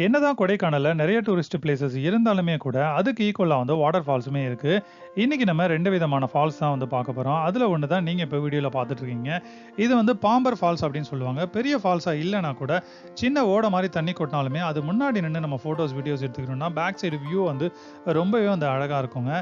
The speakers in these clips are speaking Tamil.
என்னதான் கொடைக்கானல்ல நிறைய டூரிஸ்ட் பிளேஸஸ் இருந்தாலுமே கூட, அதுக்கு ஈக்குவலா வந்து வாட்டர் ஃபால்ஸுமே இருக்கு. இன்னைக்கு நம்ம 2 விதமான ஃபால்ஸ் தான் வந்து பார்க்க போறோம். அதுல ஒண்ணு தான் நீங்க இப்ப வீடியோல பார்த்துட்டு இருக்கீங்க. இது வந்து பாம்பர் ஃபால்ஸ் அப்படின்னு சொல்லுவாங்க. பெரிய ஃபால்ஸா இல்லன்னா கூட, சின்ன ஓடை மாரி தண்ணி கொட்டினாலுமே, அது முன்னாடி நின்னு நம்ம ஃபோட்டோஸ், வீடியோஸ் எடுத்துக்கிட்டோம்னா, பேக் சைடு வியூ வந்து ரொம்பவே வந்து அழகா இருக்குங்க.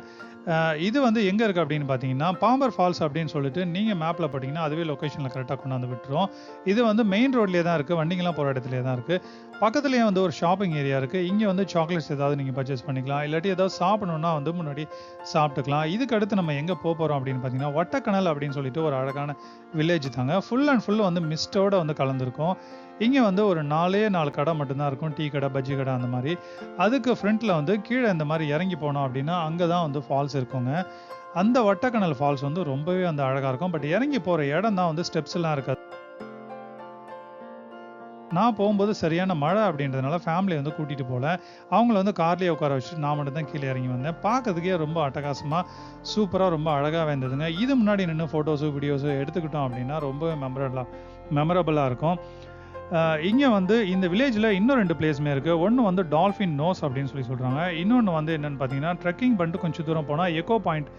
இது வந்து எங்க இருக்கு அப்படின்னு பார்த்தீங்கன்னா, பாம்பர் ஃபால்ஸ் அப்படின்னு சொல்லிட்டு நீங்க மேப்ல போட்டீங்கன்னா, அதுவே லொகேஷன்ல கரெக்ட்டா கொண்டாந்து விட்டுரும். இது வந்து மெயின் ரோட்லயே தான் இருக்கு. வண்டிங்கலாம் போற இடத்துலயே தான் இருக்கு. பக்கத்துலயே வந்து ஒரு ஷாப்பிங் ஏரியா இருக்கு. இங்க வந்து சாக்லேட்ஸ் ஏதாவது நீங்க பர்ச்சேஸ் பண்ணிக்கலாம். இல்லாட்டி ஏதாவது சாப்பிடணும்னா வந்து முன்னாடி சாப்பிட்டுக்கலாம். இதுக்கு அடுத்து நம்ம எங்க போறோம் அப்படின்னு பார்த்தீங்கன்னா, ஒட்டக்கனல் அப்படின்னு சொல்லிட்டு ஒரு அழகான வில்லேஜ் தாங்க. ஃபுல் அண்ட் ஃபுல் வந்து மிஸ்ட்டோட வந்து கலந்திருக்கும். இங்க வந்து ஒரு 4 கடை மட்டும் தான் இருக்கும். டீ கடை, பஜ்ஜி கடை அந்த மாரி. அதுக்கு ஃப்ரண்ட்ல வந்து கீழ இந்த மாரி இறங்கி போனோம் அப்படின்னா, அங்க தான் வந்து ஃபால்ஸ் இருக்குங்க. அந்த ஒட்டக்கனல் ஃபால்ஸ் வந்து ரொம்பவே வந்து அழகா இருக்கும். பட் இறங்கி போற இடம் தான் வந்து ஸ்டெப்ஸ் எல்லாம் இருக்காது. நான் போகும்போது சரியான மழை அப்படின்றதுனால ஃபேமிலிய வந்து கூட்டிட்டு போல. அவங்கள வந்து கார்லயே உட்கார வச்சுட்டு நான் மட்டும் தான் கீழ இறங்கி வந்தேன். பார்க்கறதுக்கே ரொம்ப அட்டகாசமா, சூப்பரா ரொம்ப அழகாவே இருந்ததுங்க. இது முன்னாடி நின்னு ஃபோட்டோஸோ, வீடியோஸோ எடுத்துக்கிட்டோம் அப்படின்னா ரொம்பவே மெமரபிளா இருக்கும். இங்க வந்து இந்த வில்லேஜ்ல இன்னும் 2 பிளேஸுமே இருக்கு. ஒண்ணு வந்து டால்ஃபின் நோஸ் அப்படின்னு சொல்றாங்க. இன்னொன்னு வந்து என்னன்னு பார்த்தீங்கன்னா, ட்ரெக்கிங் பண்ணிட்டு கொஞ்சம் தூரம் போனா எக்கோ பாயிண்ட்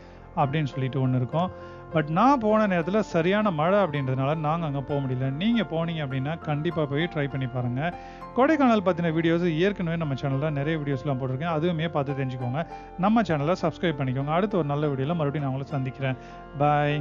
அப்படின்னு சொல்லிட்டு ஒண்ணு இருக்கும். பட் நான் போன நேரத்துல சரியான மழை அப்படின்றதுனால நாங்க அங்க போ முடியல. நீங்க போனீங்க அப்படின்னா கண்டிப்பா போய் ட்ரை பண்ணி பாருங்க. கொடைக்கானல் பத்தின வீடியோஸ் ஏற்கனவே நம்ம சேனல்ல நிறைய வீடியோஸ்லாம் போட்டிருக்கேன். அதுவுமே பார்த்து தெரிஞ்சுக்கோங்க. நம்ம சேனலை சப்ஸ்கிரைப் பண்ணிக்கோங்க. அடுத்து ஒரு நல்ல வீடியோல மறுபடியும் நான் உங்களை சந்திக்கிறேன். பாய்.